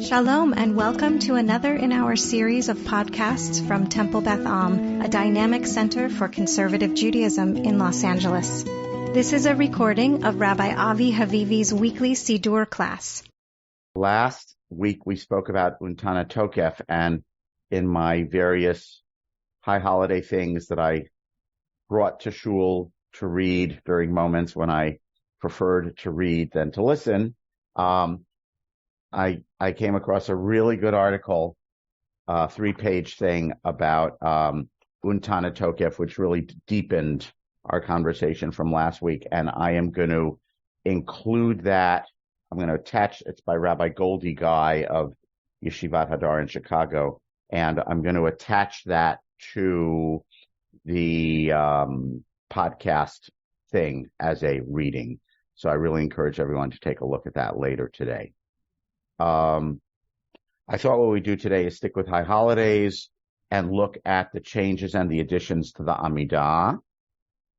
Shalom and welcome to another in our series of podcasts from Temple Beth Am, a dynamic center for conservative Judaism in Los Angeles. This is a recording of Rabbi Avi Havivi's weekly Siddur class. Last week we spoke about Untana Tokef, and in my various high holiday things that I brought to shul to read during moments when I preferred to read than to listen, I came across a really good article, 3-page thing about Untana Tokef, which really deepened our conversation from last week. And I am going to include that. I'm going to attach, it's by Rabbi Goldie Guy of Yeshivat Hadar in Chicago. And I'm going to attach that to the podcast thing as a reading. So I really encourage everyone to take a look at that later today. I thought what we do today is stick with high holidays and look at the changes and the additions to the Amidah.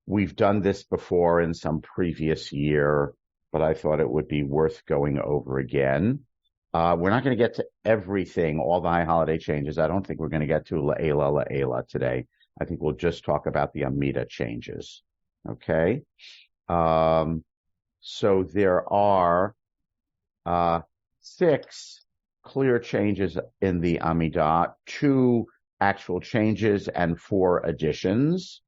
We've done this before in some previous year, but I thought it would be worth going over again. We're not going to get to everything, all the high holiday changes. I don't think we're going to get to La'ela today. I think we'll just talk about the Amidah changes. Okay? So there are 6 clear changes in the Amidah, 2 actual changes and 4 additions,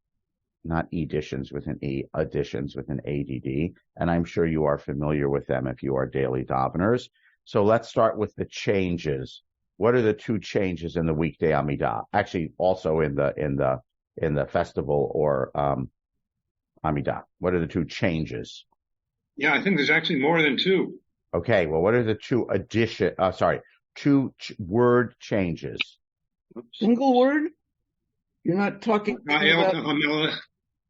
not editions with an E, additions with an ADD, and I'm sure you are familiar with them if you are daily daveners. So let's start with the changes. What are the 2 changes in the weekday Amidah? Actually, also in the festival or Amidah. What are the 2 changes? Yeah, I think there's actually more than 2. Okay, well, what are the 2 word changes? Single word? You're not talking about...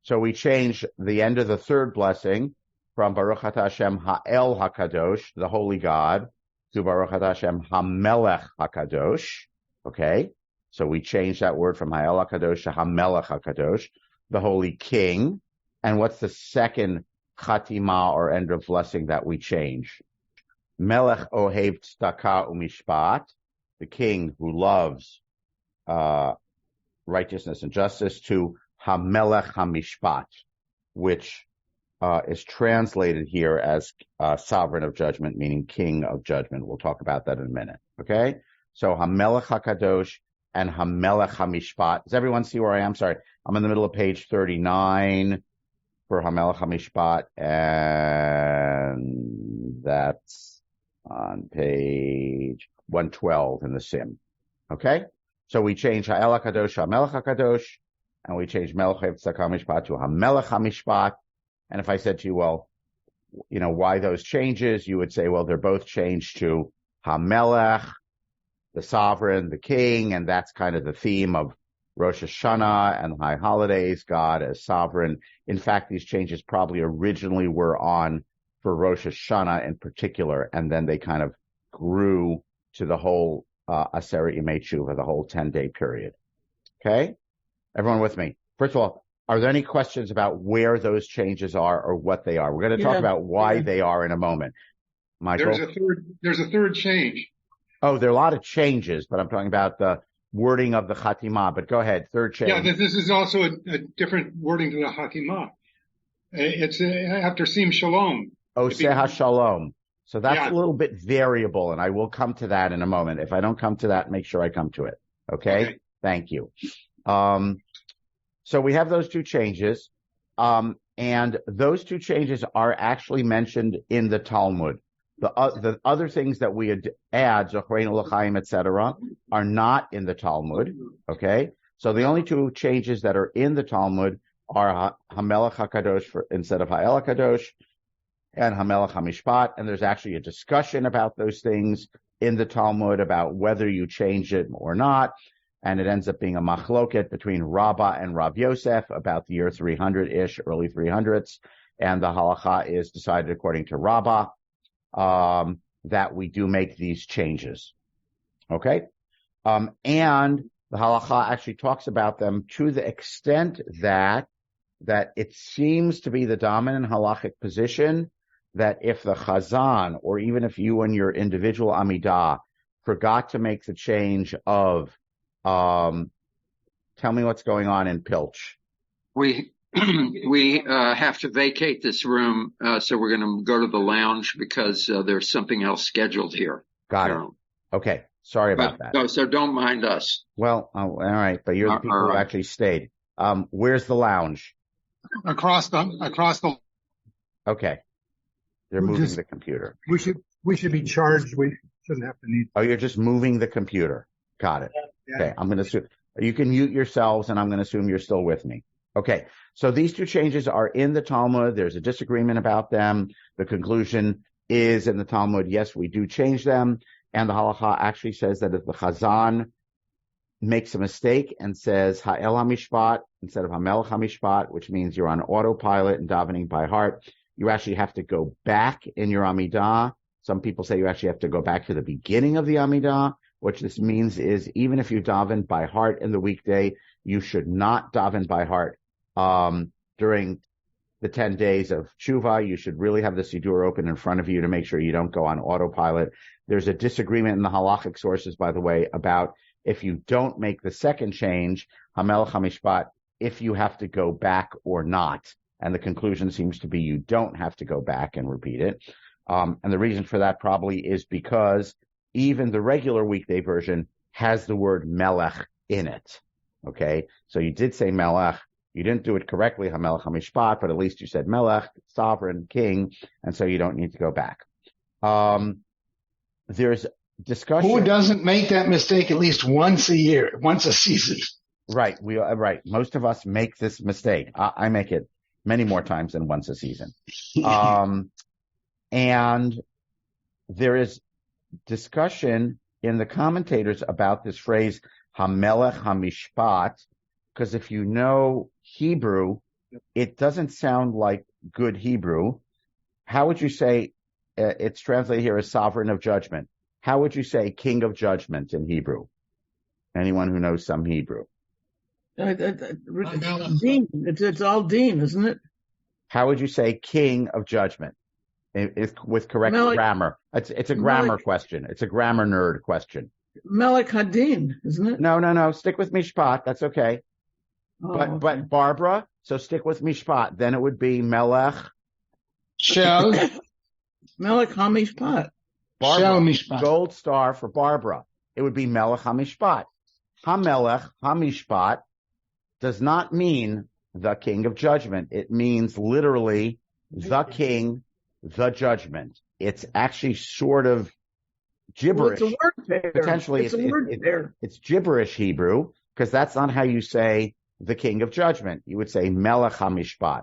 So we changed the end of the 3rd blessing from Baruch Atah Hashem Ha'el HaKadosh, the Holy God, to Baruch Atah Hashem HaMelech HaKadosh. Okay, so we changed that word from Ha'el HaKadosh to HaMelech HaKadosh, the Holy King. And what's the second Chatima or end of blessing that we change? Melech Ohev Tzedakah Umishpat, the king who loves righteousness and justice, to HaMelech HaMishpat, which is translated here as sovereign of judgment, meaning king of judgment. We'll talk about that in a minute. Okay? So HaMelech HaKadosh and HaMelech HaMishpat. Does everyone see where I am? Sorry. I'm in the middle of page 39 for HaMelech HaMishpat, and that's on page 112 in the Sim. Okay? So we change Ha'el HaKadosh, HaMelech HaKadosh, and we change Melech Tzedakah Mishpat to HaMelech HaMishpat. And if I said to you, well, you know, why those changes? You would say, well, they're both changed to HaMelech, the sovereign, the king, and that's kind of the theme of Rosh Hashanah and high holidays, God as sovereign. In fact, these changes probably originally were on for Rosh Hashanah in particular, and then they kind of grew to the whole Aseret Yemei Tshuva, the whole 10-day period. Okay? Everyone with me? First of all, are there any questions about where those changes are or what they are? We're going to talk about why they are in a moment. Michael? There's a third change. Oh, there are a lot of changes, but I'm talking about the wording of the Chatimah. But go ahead, third change. Yeah, this is also a different wording to the Chatimah. It's after Sim Shalom. Oseh HaShalom. So that's a little bit variable, and I will come to that in a moment. If I don't come to that, make sure I come to it. Okay? Thank you. So we have those 2 changes, and those 2 changes are actually mentioned in the Talmud. The other things that we add, Zochreinu L'chaim, etc., are not in the Talmud. Okay? So the only 2 changes that are in the Talmud are HaMelech HaKadosh instead of Ha'el HaKadosh, and HaMelech HaMishpat, and there's actually a discussion about those things in the Talmud about whether you change it or not, and it ends up being a machloket between Rabbah and Rav Yosef about the year 300-ish, early 300s, and the halacha is decided according to Rabbah that we do make these changes. Okay? And the halacha actually talks about them to the extent that it seems to be the dominant halachic position that if the chazan, or even if you and your individual amidah forgot to make the change of, tell me what's going on in Pilch. We have to vacate this room, so we're going to go to the lounge because there's something else scheduled here. Got it. Okay. Sorry about that. So don't mind us. Well, all right, but you're the people who actually stayed. Where's the lounge? Across the. Okay. They're moving the computer. We should be charged. We shouldn't have to need. Oh, you're just moving the computer. Got it. Yeah. Okay. I'm going to assume you can mute yourselves, and I'm going to assume you're still with me. Okay. So these two changes are in the Talmud. There's a disagreement about them. The conclusion is in the Talmud, yes, we do change them. And the halacha actually says that if the chazan makes a mistake and says ha'el hamishpat instead of hamelech hamishpat, which means you're on autopilot and davening by heart, you actually have to go back in your Amidah. Some people say you actually have to go back to the beginning of the Amidah. What this means is even if you daven by heart in the weekday, you should not daven by heart during the 10 days of Tshuva. You should really have the Siddur open in front of you to make sure you don't go on autopilot. There's a disagreement in the halachic sources, by the way, about if you don't make the second change, hamelech hamishpat, if you have to go back or not. And the conclusion seems to be you don't have to go back and repeat it. And the reason for that probably is because even the regular weekday version has the word melech in it. Okay, so you did say melech. You didn't do it correctly, hamelech hamishpat, but at least you said melech, sovereign, king, and so you don't need to go back. There's discussion. Who doesn't make that mistake at least once a year, once a season? Right, right. Most of us make this mistake. I make it many more times than once a season. And there is discussion in the commentators about this phrase, hamelech hamishpat, because if you know Hebrew, it doesn't sound like good Hebrew. How would you say, it's translated here as sovereign of judgment. How would you say king of judgment in Hebrew? Anyone who knows some Hebrew? Dean. It's all Dean, isn't it? How would you say king of judgment? With correct grammar. It's a grammar question. It's a grammar nerd question. Melech Hadin, isn't it? No. Stick with Mishpat. That's okay. Oh, But Barbara, so stick with Mishpat. Then it would be Melech. Shel. Melech HaMishpat. Barbara, gold star for Barbara. It would be Melech HaMishpat. HaMelech HaMishpat does not mean the king of judgment. It means literally the king, the judgment. It's actually sort of gibberish. Well, it's a word pair. Potentially, it's gibberish Hebrew, because that's not how you say the king of judgment. You would say Melech HaMishpat.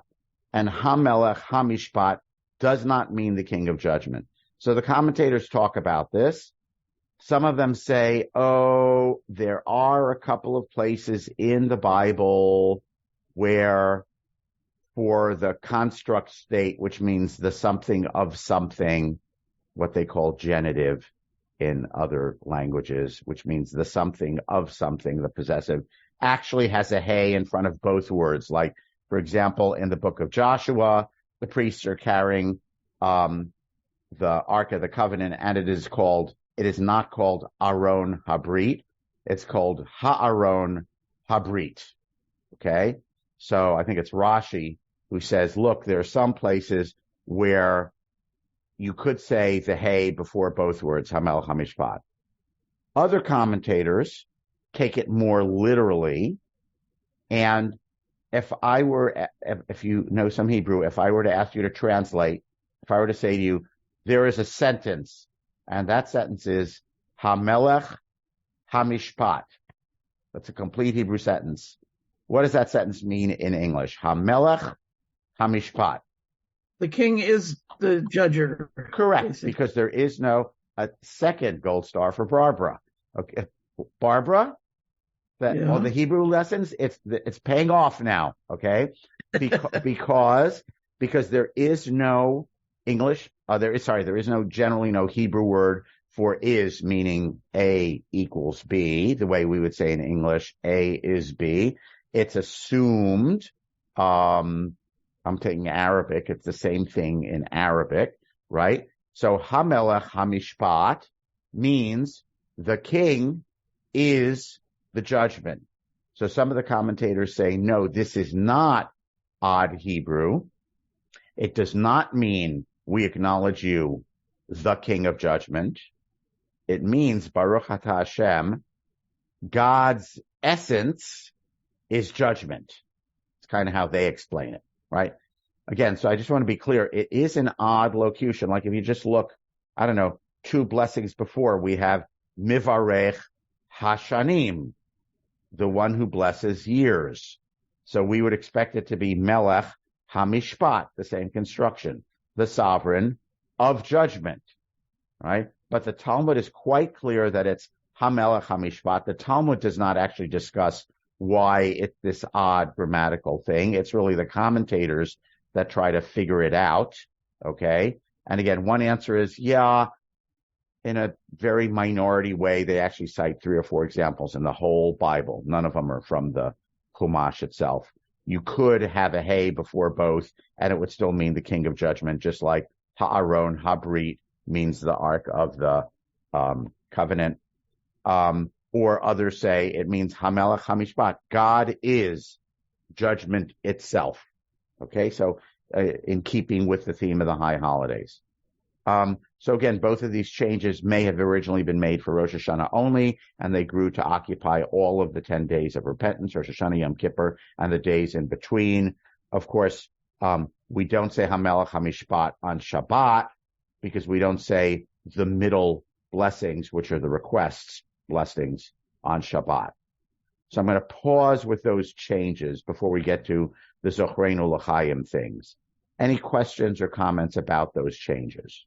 And HaMelech HaMishpat does not mean the king of judgment. So the commentators talk about this. Some of them say, oh, there are a couple of places in the Bible where for the construct state, which means the something of something, what they call genitive in other languages, which means the something of something, the possessive, actually has a hey in front of both words. Like, for example, in the book of Joshua, the priests are carrying the Ark of the Covenant, and it is not called Aron Habrit. It's called Ha'aron Habrit. Okay? So I think it's Rashi who says, look, there are some places where you could say the hey before both words, Hamelech HaMishpat. Other commentators take it more literally, and if you know some Hebrew, if I were to ask you to translate, if I were to say to you, there is a sentence, and that sentence is Hamelech HaMishpat. That's a complete Hebrew sentence. What does that sentence mean in English? Hamelech HaMishpat. The king is the judger. Correct, basically. because there is no a second gold star for Barbara. Okay, Barbara, all the Hebrew lessons, it's paying off now. Okay, because there is no English. There is generally no Hebrew word for is, meaning A equals B, the way we would say in English, A is B. It's assumed. I'm taking Arabic. It's the same thing in Arabic, right? So Hamelech HaMishpat means the king is the judgment. So some of the commentators say, no, this is not odd Hebrew. It does not mean we acknowledge you, the king of judgment. It means Baruch Atah Hashem, God's essence is judgment. It's kind of how they explain it, right? Again, so I just want to be clear. It is an odd locution. Like if you just look, I don't know, 2 blessings before, we have Mivarech Hashanim, the one who blesses years. So we would expect it to be Melech HaMishpat, the same construction, the sovereign of judgment, right? But the Talmud is quite clear that it's HaMelech HaMishpat. The Talmud does not actually discuss why it's this odd grammatical thing. It's really the commentators that try to figure it out, okay? And again, one answer is, yeah, in a very minority way, they actually cite 3 or 4 examples in the whole Bible. None of them are from the Chumash itself. You could have a hey before both, and it would still mean the king of judgment, just like Ha'aron, Habrit means the ark of the covenant. Or others say it means HaMelech HaMishpat. God is judgment itself. Okay, so in keeping with the theme of the high holidays. So again, both of these changes may have originally been made for Rosh Hashanah only, and they grew to occupy all of the 10 days of repentance, Rosh Hashanah, Yom Kippur, and the days in between. Of course, we don't say HaMelech HaMishpat on Shabbat because we don't say the middle blessings, which are the requests blessings on Shabbat. So I'm going to pause with those changes before we get to the Zochreinu L'chaim things. Any questions or comments about those changes?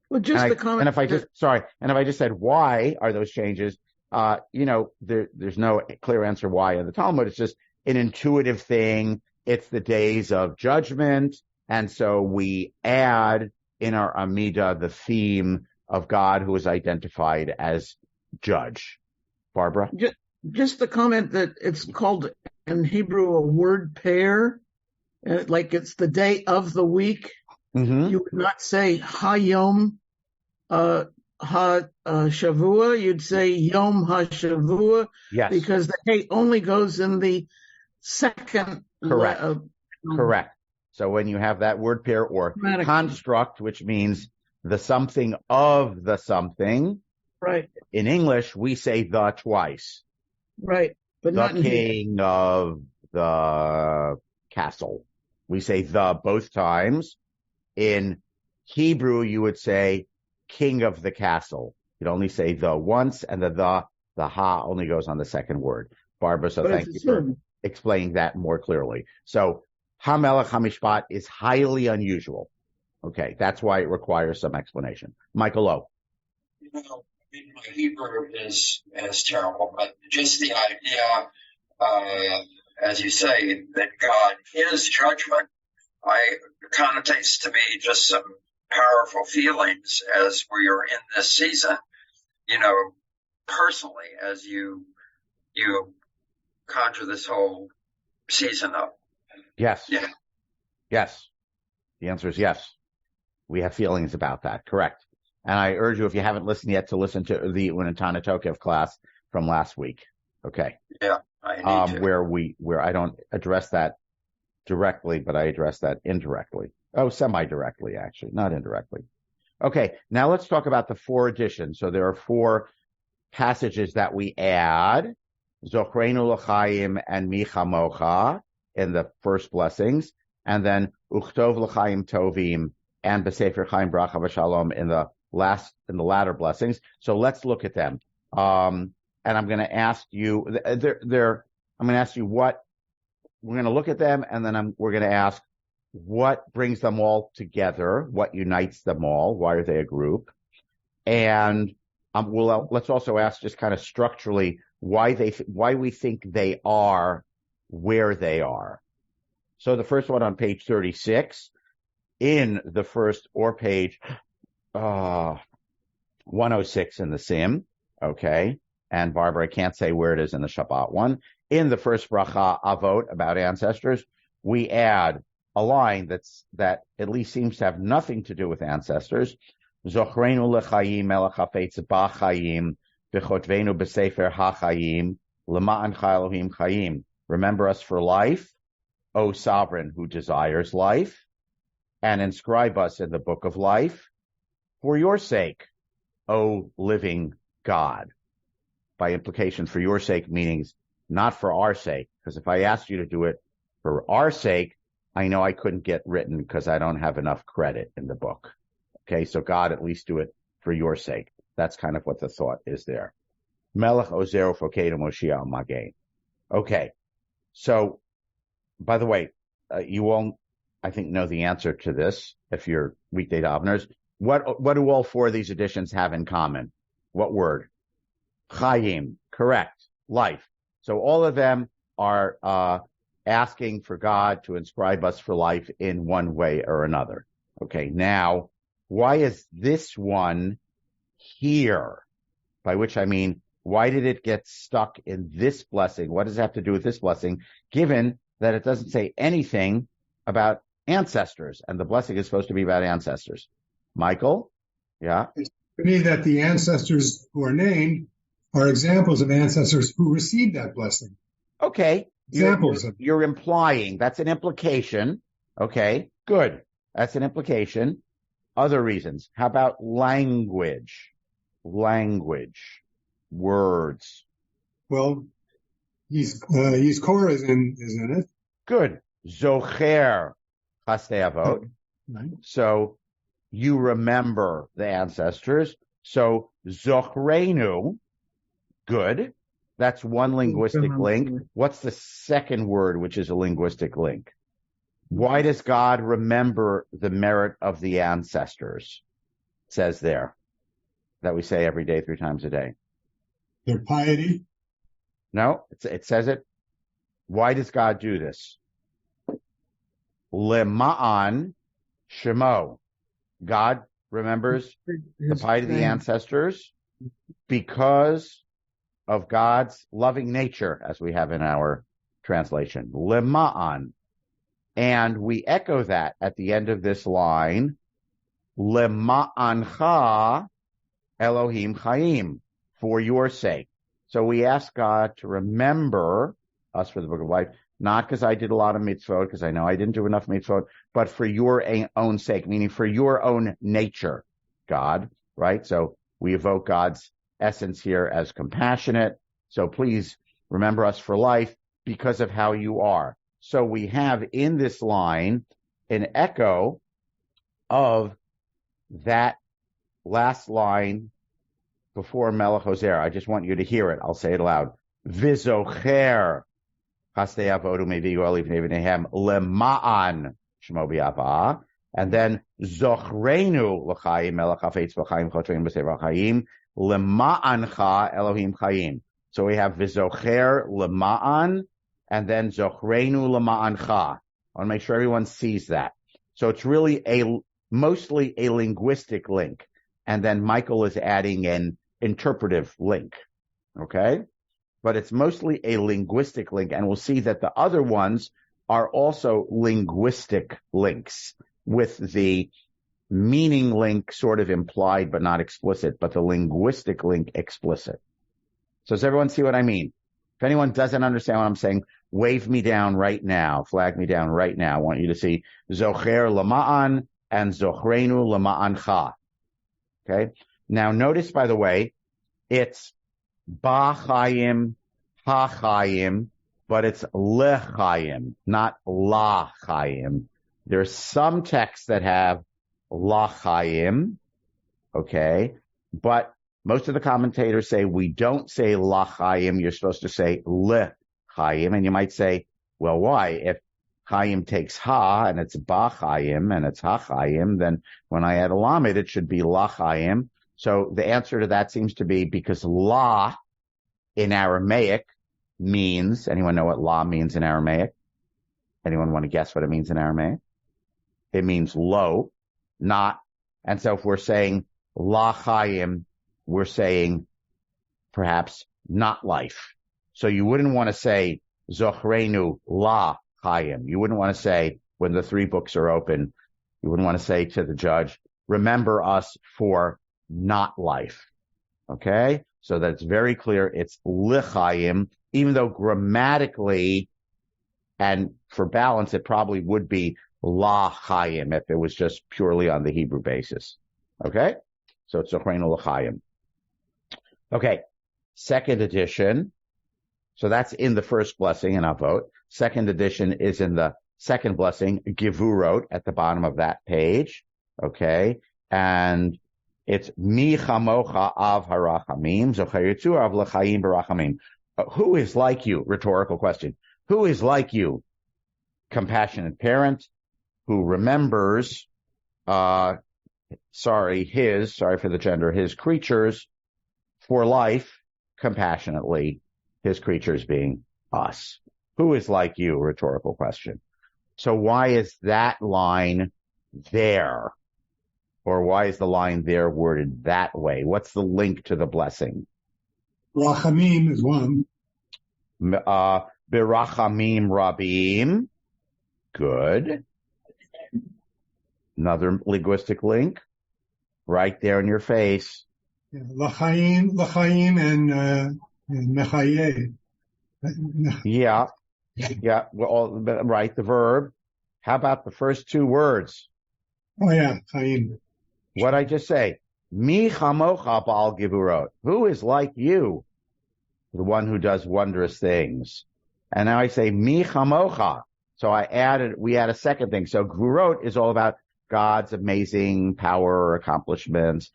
Well, just the comment. And if I just said, why are those changes? There's no clear answer why in the Talmud. It's just an intuitive thing. It's the days of judgment. And so we add in our Amidah the theme of God who is identified as judge. Barbara? Just the comment that it's called in Hebrew a word pair, like it's the day of the week. Mm-hmm. You would not say Hayom Ha-Shavua. You'd say Yom Ha-Shavua. Yes. Because the hey only goes in the second. Correct. Correct. So when you have that word pair or construct, which means the something of the something. Right. In English, we say the twice. Right. But the not in king of the castle. We say the both times. In Hebrew, you would say king of the castle. You'd only say the once, and the ha only goes on the second word. Barbara, so thank you for explaining that more clearly. So HaMelech HaMishpat is highly unusual. Okay, that's why it requires some explanation. Michael O. My Hebrew is terrible, but just the idea, as you say, that God is judgment, connotates to me just some powerful feelings as we are in this season, personally, as you conjure this whole season up. Yes. Yeah. Yes. The answer is yes. We have feelings about that. Correct. And I urge you, if you haven't listened yet, to listen to the Unatana Tokev class from last week. Okay. Yeah, I need to. Where I don't address that directly, but I address that indirectly. Oh, semi-directly, actually, not indirectly. Okay. Now let's talk about the 4 additions. So there are 4 passages that we add. Zochreinu L'chaim and Mi Chamocha in the first blessings, and then Uchtov L'chaim Tovim and B'Sefer Chaim Bracha V'Shalom in the latter blessings. So let's look at them. And I'm going to ask you, I'm going to ask you what, we're going to look at them, and then we're going to ask what brings them all together, what unites them all, why are they a group? And let's also ask just kind of structurally why we think they are where they are. So the first one on page 36, in the first, or page 106 in the Sim, okay? And Barbara, I can't say where it is in the Shabbat one. In the first bracha, Avot, about ancestors, we add a line that at least seems to have nothing to do with ancestors. Zochreinu L'chaim Melech HaFetz B'chaim v'chotvenu b'sefer hachayim l'ma'an Elohim chayim. Remember us for life, O sovereign who desires life, and inscribe us in the book of life for your sake, O living God. By implication, for your sake means not for our sake, because if I asked you to do it for our sake, I know I couldn't get written because I don't have enough credit in the book. Okay, so God, at least do it for your sake. That's kind of what the thought is there. Melech Ozer Fokedu Moshiach Magen. Okay, so by the way, you all, I think, know the answer to this if you're weekday daveners. What do all four of these editions have in common? What word? Chayim, correct, life. So all of them are asking for God to inscribe us for life in one way or another. Okay, now, why is this one here? By which I mean, why did it get stuck in this blessing? What does it have to do with this blessing, given that it doesn't say anything about ancestors, and the blessing is supposed to be about ancestors? Michael? Yeah? It's to me that the ancestors who are named are examples of ancestors who received that blessing. Okay. Examples. You're implying. That's an implication. Okay, good. That's an implication. Other reasons. How about language? Language. Words. Well, Yizkor is in it. Good. Zocher Chastei Avot. Right. So you remember the ancestors. So Zochreinu. Good. That's one linguistic link. What's the second word, which is a linguistic link? Why does God remember the merit of the ancestors? It says there that we say every day 3 times a day. Their piety. No, it says it. Why does God do this? Lema'an Shemo. God remembers the piety of the ancestors because of God's loving nature, as we have in our translation. Lema'an. And we echo that at the end of this line. Lema'ancha Elohim Chaim. For your sake. So we ask God to remember us for the book of life, not because I did a lot of mitzvot, because I know I didn't do enough mitzvot, but for your own sake, meaning for your own nature, God, right? So we evoke God's essence here as compassionate. So please remember us for life because of how you are. So we have in this line an echo of that last line before Melech Ozer. I just want you to hear it. I'll say it aloud. Vizocher Chastei Avodu Mevigu Elif Nevinehem Lema'an Shmo B'Yava. And then Zochreinu L'chaim Melech Hafetz B'chaim Chotrein B'Sefer Chaim Lema'ancha Elohim Chaim. So we have Vizocher Lema'an and then Zochreinu Lema'ancha. I want to make sure everyone sees that. So it's really mostly a linguistic link. And then Michael is adding an interpretive link. Okay? But it's mostly a linguistic link. And we'll see that the other ones are also linguistic links with the meaning link sort of implied but not explicit, but the linguistic link explicit. So does everyone see what I mean? If anyone doesn't understand what I'm saying, wave me down right now, flag me down right now. I want you to see Zocher Lama'an and Zochreinu Lama'ancha. Okay. Now notice, by the way, it's Ba-Chayim, Ha-Chayim, but it's Le-Chayim, not La-Chayim. There's some texts that have La-Chayim, okay, but most of the commentators say we don't say La-Chayim, you're supposed to say Le-Chayim, and you might say, well, why? If Chayim takes Ha, and it's Ba-Chayim, and it's Ha-Chayim, then when I add a Lamed, it should be La-Chayim. So the answer to that seems to be because La in Aramaic means, anyone know what La means in Aramaic? Anyone want to guess what it means in Aramaic? It means low, not. And so if we're saying La Chayim, we're saying perhaps not life. So you wouldn't want to say Zochreinu La Chayim. You wouldn't want to say, when the 3 books are open, you wouldn't want to say to the judge, remember us for not life. Okay? so that it's very clear it's l'chaim, even though grammatically and for balance, it probably would be la chaim if it was just purely on the Hebrew basis. Okay? So it's zochreinu l'chaim. Okay. Second edition. So that's in the first blessing in Avot. Second edition is in the second blessing, Gevurot, at the bottom of that page. Okay? And it's mi chamocha av harachamim, zochayitzu av l'chaim barachamim. Who is like you? Rhetorical question. Who is like you? Compassionate parent who remembers, sorry for the gender, his creatures for life compassionately, his creatures being us. Who is like you? Rhetorical question. So why is that line there? Or why is the line there worded that way? What's the link to the blessing? Rachamim is one. Birachamim Rabim. Good. Another linguistic link. Right there in your face. L'chaim and Mechaye. Yeah. Well, right, the verb. How about the first two words? Oh yeah, Chaim. What'd I just say? Mi chamocha ba'al gevurot. Who is like you? The one who does wondrous things. And now I say mi chamocha. So we add a second thing. So gevurot is all about God's amazing power, accomplishments,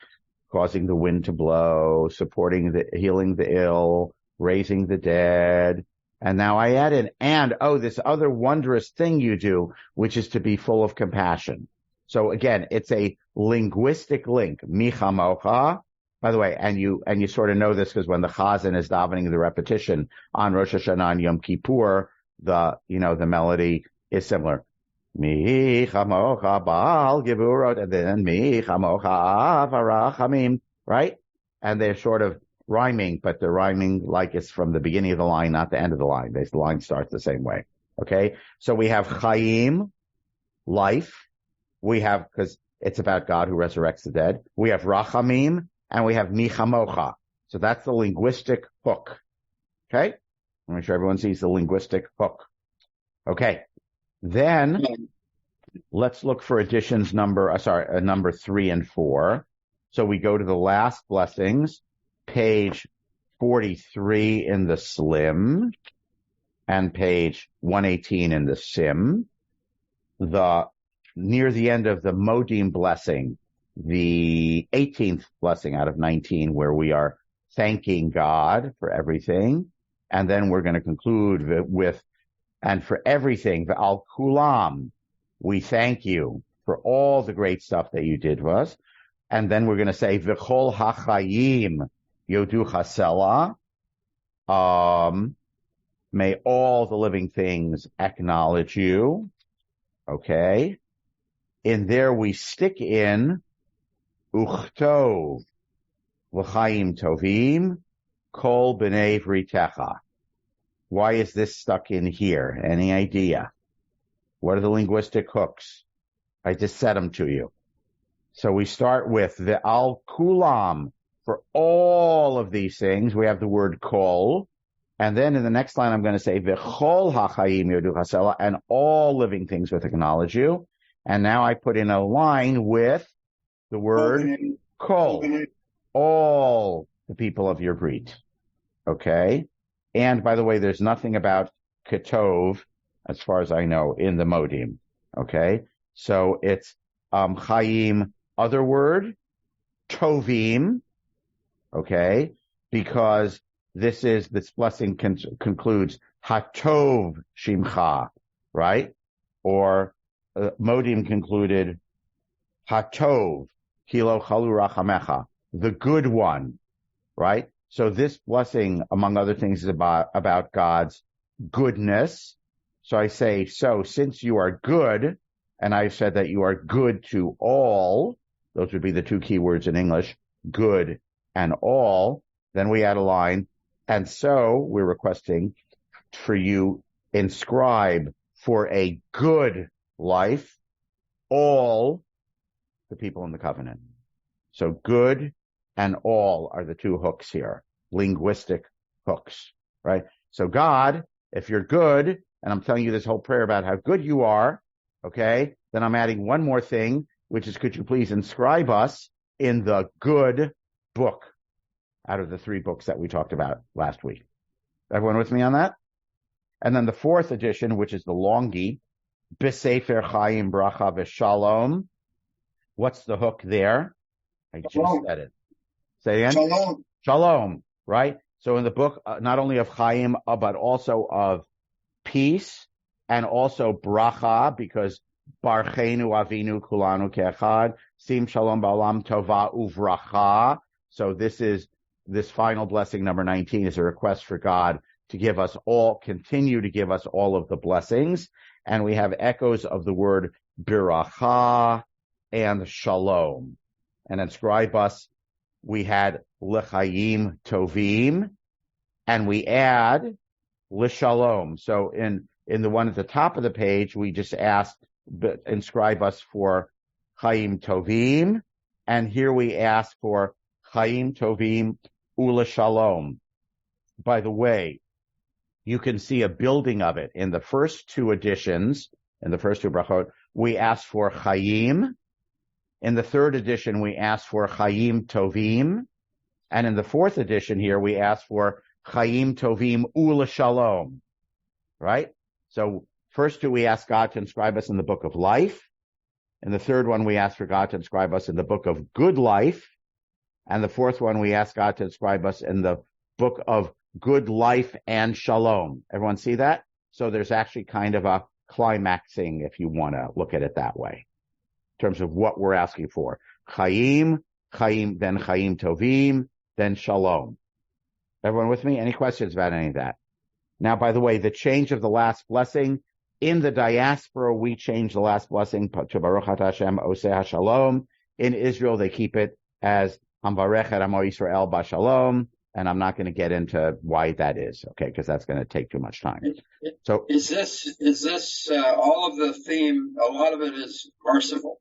causing the wind to blow, healing the ill, raising the dead. And now I add in, this other wondrous thing you do, which is to be full of compassion. So again, it's a linguistic link. Mi chamocha. By the way, and you sort of know this because when the Chazan is davening the repetition on Rosh Hashanah and Yom Kippur, the melody is similar. Mi chamocha ba'al gevurot, and then mi chamocha av harachamim, right? And they're sort of rhyming, but they're rhyming like it's from the beginning of the line, not the end of the line. The line starts the same way. Okay? So we have Chaim, life. We have, because it's about God who resurrects the dead. We have Rachamim, and we have Mi Chamocha. So that's the linguistic hook. Okay? I'll make sure everyone sees the linguistic hook. Okay. Then, let's look for additions number 3 and 4. So we go to the last blessings, page 43 in the Slim, and page 118 in the Sim. Near the end of the Modim blessing, the 18th blessing out of 19, where we are thanking God for everything. And then we're going to conclude with, and for everything, V'al Kulam, we thank you for all the great stuff that you did for us. And then we're going to say, V'chol hachayim yodu chasela. May all the living things acknowledge you. Okay. In there we stick in Uchtov L'chaim Tovim Kol B'nei Vritecha. Why is this stuck in here? Any idea? What are the linguistic hooks? I just set them to you. So we start with the al kulam. For all of these things, we have the word kol. And then in the next line, I'm going to say v'chol hachayim yodu chasela, and all living things with acknowledge you. And now I put in a line with the word kol. All the people of your breed. Okay? And by the way, there's nothing about ketov, as far as I know, in the modim. Okay? So it's chayim, other word, tovim. Okay? Because this blessing concludes hatov shimcha, right? Or modim concluded hatov kilo chalu rachamecha, the good one, right? So this blessing, among other things, is about God's goodness. So I say, so since you are good, and I've said that you are good to all, those would be the two key words in English, good and all, then we add a line, and so we're requesting for you inscribe for a good life all the people in the covenant. So good and all are the two hooks here. linguistic hooks, right? So God, if you're good, and I'm telling you this whole prayer about how good you are, okay, then I'm adding one more thing, which is, could you please inscribe us in the good book out of the 3 books that we talked about last week? Everyone with me on that? And then the 4th edition, which is the Longi, B'Sefer Chaim Bracha V'Shalom. What's the hook there? I just said it. Say again? Shalom. Shalom, right? So in the book, not only of Chaim, but also of peace, and also bracha, because Barchenu Avinu Kulanu Ke'echad, Sim Shalom Ba'olam Tova Uvracha. So this final blessing, number 19, is a request for God to give us all, continue to give us all of the blessings. And we have echoes of the word biracha and shalom. And inscribe us, we had l'chaim tovim, and we add l'shalom. So in the one at the top of the page, we just asked, inscribe us for chaim tovim. And here we ask for chaim tovim ula shalom. By the way, you can see a building of it. In the first 2 editions, in the first 2 brachot, we asked for Chaim. In the 3rd edition, we asked for Chaim Tovim. And in the 4th edition here, we asked for Chaim Tovim Ula Shalom. Right? So first 2, we asked God to inscribe us in the book of life. In the 3rd one, we asked for God to inscribe us in the book of good life. And the 4th one, we asked God to inscribe us in the book of good life and shalom. Everyone see that? So there's actually kind of a climaxing, if you want to look at it that way, in terms of what we're asking for. Chaim, then Chaim Tovim, then shalom. Everyone with me? Any questions about any of that? Now, by the way, the change of the last blessing, in the diaspora, we change the last blessing to Baruch Atah Hashem Oseh HaShalom. In Israel, they keep it as Hamvarech et Amo Yisrael B'Shalom. And I'm not going to get into why that is, okay, because that's going to take too much time. So is this all of the theme? A lot of it is merciful.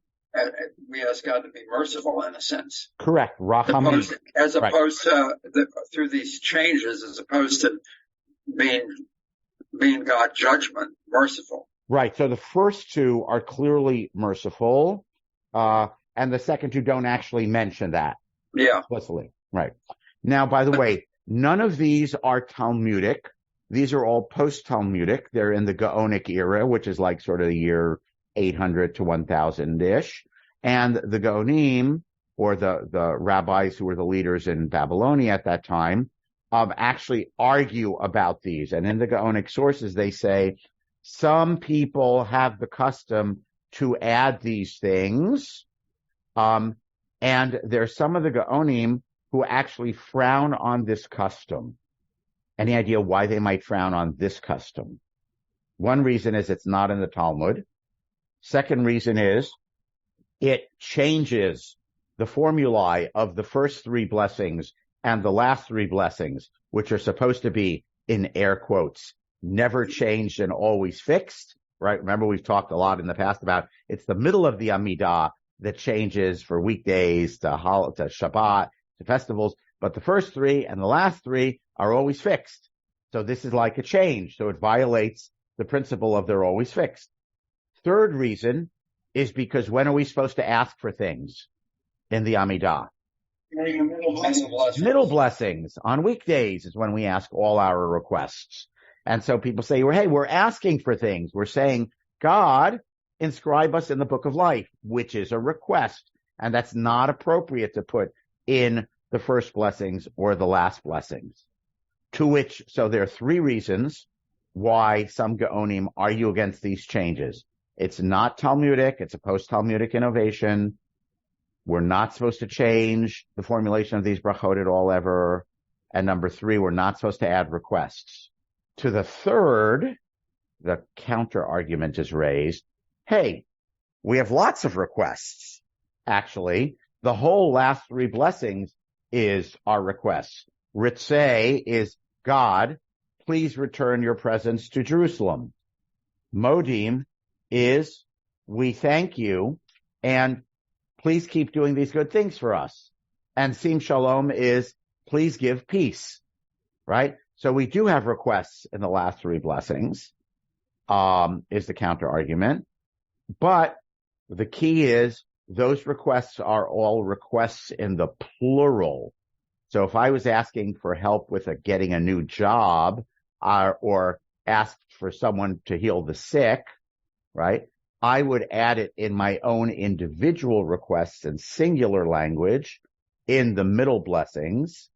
We ask God to be merciful in a sense. Correct. Rachamim. As opposed to through these changes, as opposed to being God judgment, merciful. Right. So the first 2 are clearly merciful, and the second 2 don't actually mention that. Yeah. Explicitly. Right. Now, by the way, none of these are Talmudic. These are all post-Talmudic. They're in the Gaonic era, which is like sort of the year 800 to 1000-ish. And the Gaonim, or the rabbis who were the leaders in Babylonia at that time, actually argue about these. And in the Gaonic sources, they say some people have the custom to add these things. And there's some of the Gaonim who actually frown on this custom. Any idea why they might frown on this custom? One reason is it's not in the Talmud. Second reason is it changes the formulae of the first 3 blessings and the last 3 blessings, which are supposed to be, in air quotes, never changed and always fixed, right? Remember, we've talked a lot in the past about it's the middle of the Amidah that changes for weekdays to Shabbat, to festivals, but the first 3 and the last 3 are always fixed. So this is like a change. So it violates the principle of they're always fixed. Third reason is because when are we supposed to ask for things in the Amidah? Middle blessings. On weekdays is when we ask all our requests. And so people say, well, hey, we're asking for things. We're saying, God, inscribe us in the book of life, which is a request. And that's not appropriate to put in the first blessings or the last blessings. So there are 3 reasons why some Gaonim argue against these changes. It's not Talmudic. It's a post-Talmudic innovation. We're not supposed to change the formulation of these brachot at all ever. And number 3, we're not supposed to add requests. To the third, the counter argument is raised. Hey, we have lots of requests. Actually, the whole last 3 blessings is our requests. Ritzeh is God, please return your presence to Jerusalem. Modim is we thank you and please keep doing these good things for us. And Sim Shalom is please give peace, right? So we do have requests in the last three blessings, is the counter argument. But the key is those requests are all requests in the plural. So if I was asking for help with getting a new job, or asked for someone to heal the sick, right, I would add it in my own individual requests in singular language in the middle blessings.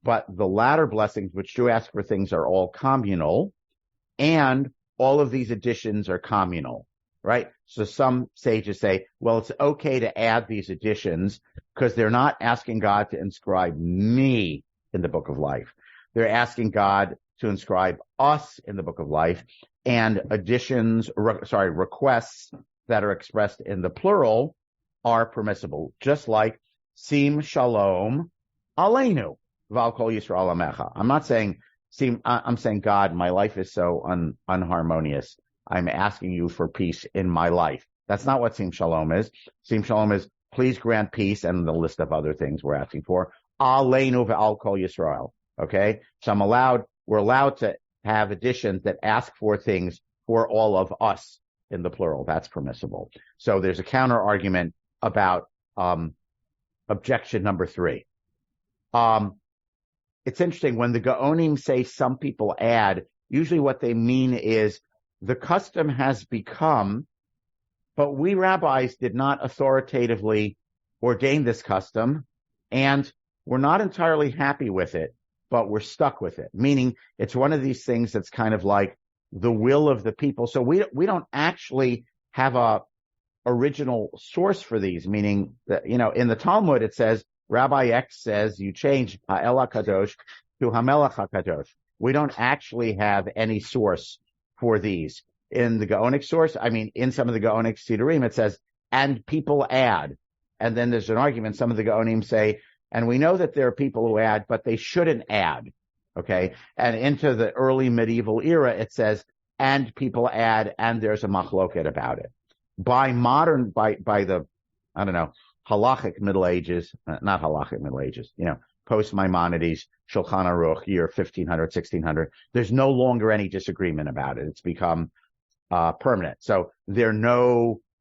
But the latter blessings, which do ask for things, are all communal, and all of these additions are communal, right? So some sages say, well, it's okay to add these additions because they're not asking God to inscribe me in the book of life. They're asking God to inscribe us in the book of life, and requests that are expressed in the plural are permissible, just like Sim Shalom Aleinu V'al Kol Yisrael Amecha. I'm not saying I'm saying, God, my life is so unharmonious. I'm asking you for peace in my life. That's not what Sim Shalom is. Sim Shalom is, please grant peace, and the list of other things we're asking for. Aleinu V'al Kol Yisrael. Okay? So we're allowed to have additions that ask for things for all of us in the plural. That's permissible. So there's a counter argument about objection number 3. It's interesting, when the Gaonim say some people add, usually what they mean is the custom has become, but we rabbis did not authoritatively ordain this custom, and we're not entirely happy with it, but we're stuck with it. Meaning it's one of these things that's kind of like the will of the people. So we don't actually have a original source for these, meaning that, in the Talmud it says, Rabbi X says you change Ha'el HaKadosh to HaMelech HaKadosh. We don't actually have any source for these. In the Gaonic source, in some of the Gaonic Siddurim, it says, and people add. And then there's an argument. Some of the Gaonim say, and we know that there are people who add, but they shouldn't add. Okay. And into the early medieval era, it says, and people add, and there's a machloket about it. By the, halachic Middle Ages, not halachic Middle Ages, post Maimonides, Shulchan Aruch, year 1500, 1600, there's no longer any disagreement about it. It's become permanent. So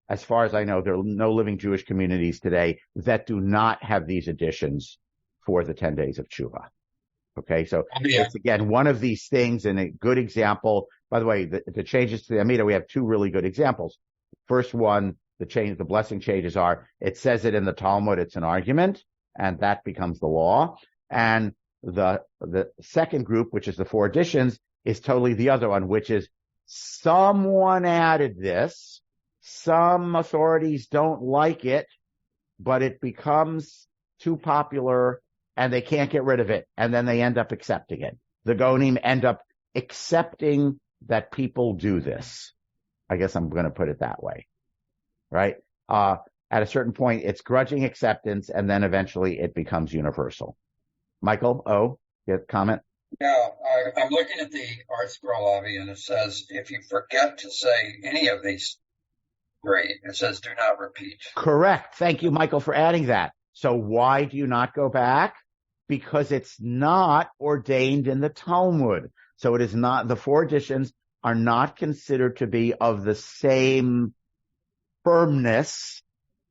as far as I know, there are no living Jewish communities today that do not have these additions for the 10 days of Tshuva. Okay, so it's again one of these things, and a good example. By the way, the changes to the Amida, we have 2 really good examples. First one, the blessing changes are, it says it in the Talmud, it's an argument, and that becomes the law. And the second group, which is the 4 additions, is totally the other one, which is someone added this, some authorities don't like it, but it becomes too popular and they can't get rid of it, and then they end up accepting it. The Gaonim end up accepting that people do this. I guess I'm going to put it that way. Right? At a certain point, it's grudging acceptance, and then eventually it becomes universal. Michael, you have a comment? Yeah, I'm looking at the Art Scroll, Avi, and it says, if you forget to say any of these 3, it says, do not repeat. Correct. Thank you, Michael, for adding that. So why do you not go back? Because it's not ordained in the Talmud. So it is not, the 4 additions are not considered to be of the same firmness,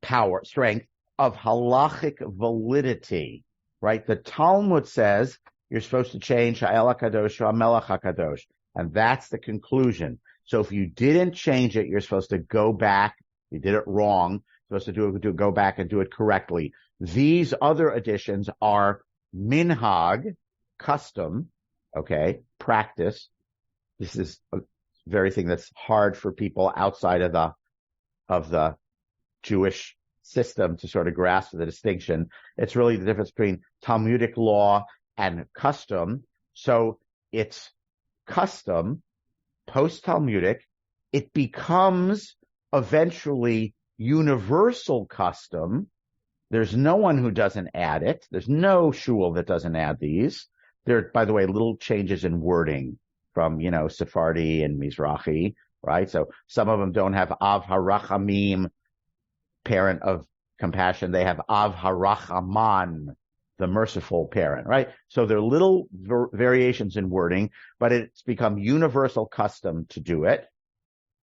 power, strength of halachic validity, right? The Talmud says you're supposed to change Ha'el HaKadosh to HaMelech HaKadosh, and that's the conclusion. So if you didn't change it, you're supposed to go back. You did it wrong. You're supposed to go back and do it correctly. These other additions are minhag, custom, okay, practice. This is a very thing that's hard for people outside of the Jewish system to sort of grasp the distinction. It's really the difference between Talmudic law and custom. So it's custom, post-Talmudic. It becomes eventually universal custom. There's no one who doesn't add it. There's no shul that doesn't add these. There are, by the way, little changes in wording from, Sephardi and Mizrahi, right? So some of them don't have Av HaRachamim, parent of compassion. They have Av HaRachaman, the merciful parent, right? So there are little variations in wording, but it's become universal custom to do it.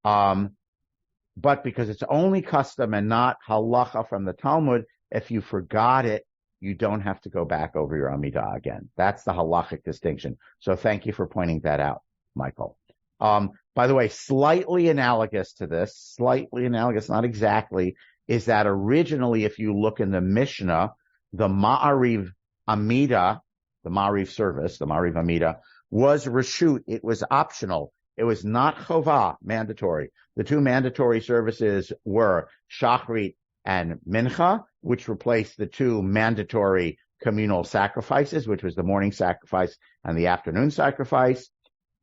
But because it's only custom and not halacha from the Talmud, if you forgot it, you don't have to go back over your Amidah again. That's the halachic distinction. So thank you for pointing that out, Michael. By the way, slightly analogous to this, not exactly, is that originally, if you look in the Mishnah, the Ma'ariv Amidah, the Ma'ariv service, the Ma'ariv Amidah, was reshut. It was optional. It was not chovah, mandatory. The two mandatory services were Shachrit and Mincha, which replaced the two mandatory communal sacrifices, which was the morning sacrifice and the afternoon sacrifice.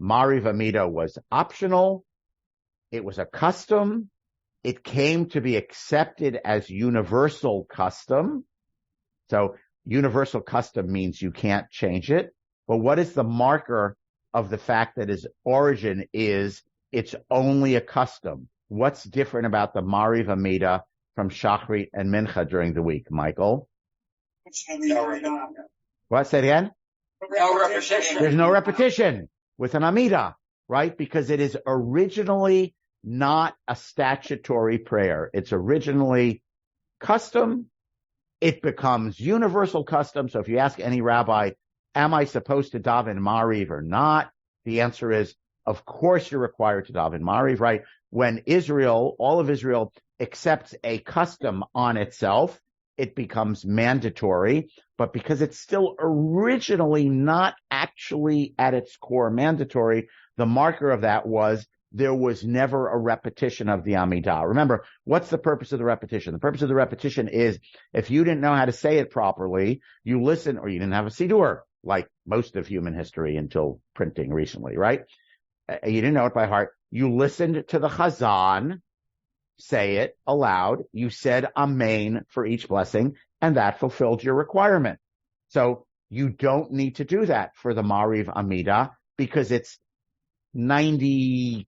Ma'ariv Amidah was optional. It was a custom. It came to be accepted as universal custom. So universal custom means you can't change it. But what is the marker of the fact that its origin is it's only a custom? What's different about the Ma'ariv Amidah from Shachrit and Mincha during the week, Michael? What? Say it again? No repetition. There's no repetition with an Amidah, right? Because it is originally not a statutory prayer. It's originally custom. It becomes universal custom. So if you ask any rabbi, am I supposed to daven Ma'ariv or not? The answer is, of course you're required to daven Ma'ariv, right? When Israel, all of Israel, accepts a custom on itself, it becomes mandatory. But because it's still originally not actually at its core mandatory, the marker of that was there was never a repetition of the Amidah. Remember, what's the purpose of the repetition? The purpose of the repetition is if you didn't know how to say it properly, you listen, or you didn't have a Siddur, like most of human history until printing recently, right? You didn't know it by heart. You listened to the Chazan say it aloud. You said Amen for each blessing, and that fulfilled your requirement. So you don't need to do that for the Ma'ariv Amidah because it's 98,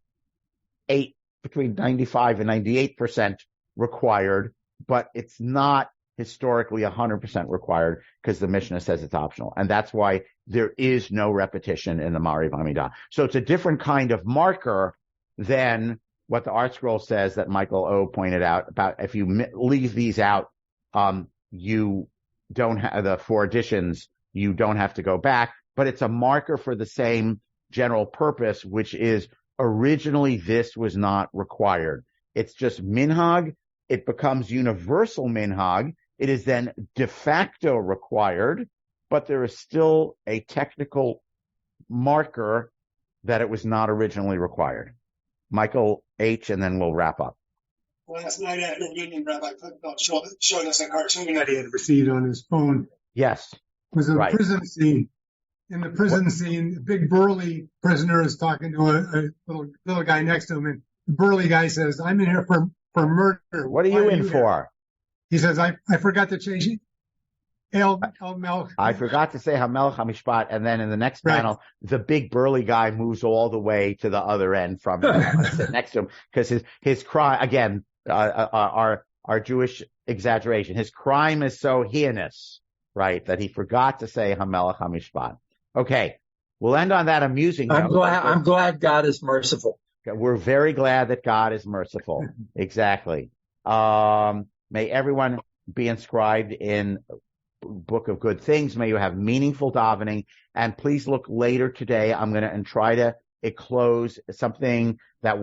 between 95 and 98% required, but it's not historically 100% required because the Mishnah says it's optional. And that's why there is no repetition in the Ma'ariv Amidah. So it's a different kind of marker than what the Art Scroll says that Michael O pointed out about if you leave these out, you don't have the four additions, you don't have to go back, but it's a marker for the same general purpose, which is originally this was not required. It's just minhag. It becomes universal minhag. It is then de facto required, but there is still a technical marker that it was not originally required. Michael H., and then we'll wrap up. Last night after meeting, Rabbi Clifton showed us a cartoon that he had received on his phone. Yes. It was a prison scene. In the prison scene, the big burly prisoner is talking to a little guy next to him, and the burly guy says, "I'm in here for murder." What are you in for? He says, I forgot to change it. I forgot to say Hamelch HaMishpat, and then in the next panel, the big burly guy moves all the way to the other end from him, sit next to him, because his crime, again, our Jewish exaggeration, his crime is so heinous, right, that he forgot to say Hamelch HaMishpat. Okay, we'll end on that amusing note. I'm glad God is merciful. We're very glad that God is merciful. Exactly. May everyone be inscribed in Book of Good Things. May you have meaningful davening. And please look later today. I'm going to try to close something that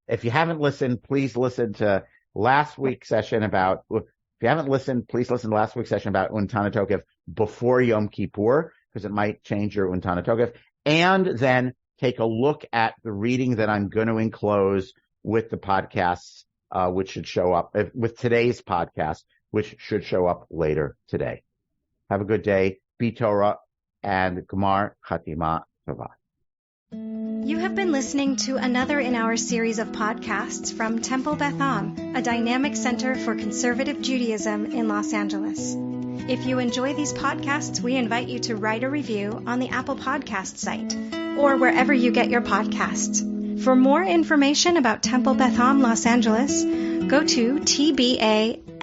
if you haven't listened, please listen to last week's session about, if you haven't listened, please listen to last week's session about Untana Tokef before Yom Kippur, because it might change your Untana Tokef. And then take a look at the reading that I'm going to enclose with the podcasts, which should show up with today's podcast, which should show up later today. Have a good day. Be Torah and Gemar Chatima Tova. You have been listening to another in our series of podcasts from Temple Beth Am, a dynamic center for conservative Judaism in Los Angeles. If you enjoy these podcasts, we invite you to write a review on the Apple Podcast site or wherever you get your podcasts. For more information about Temple Beth Am Los Angeles, go to tbala.org.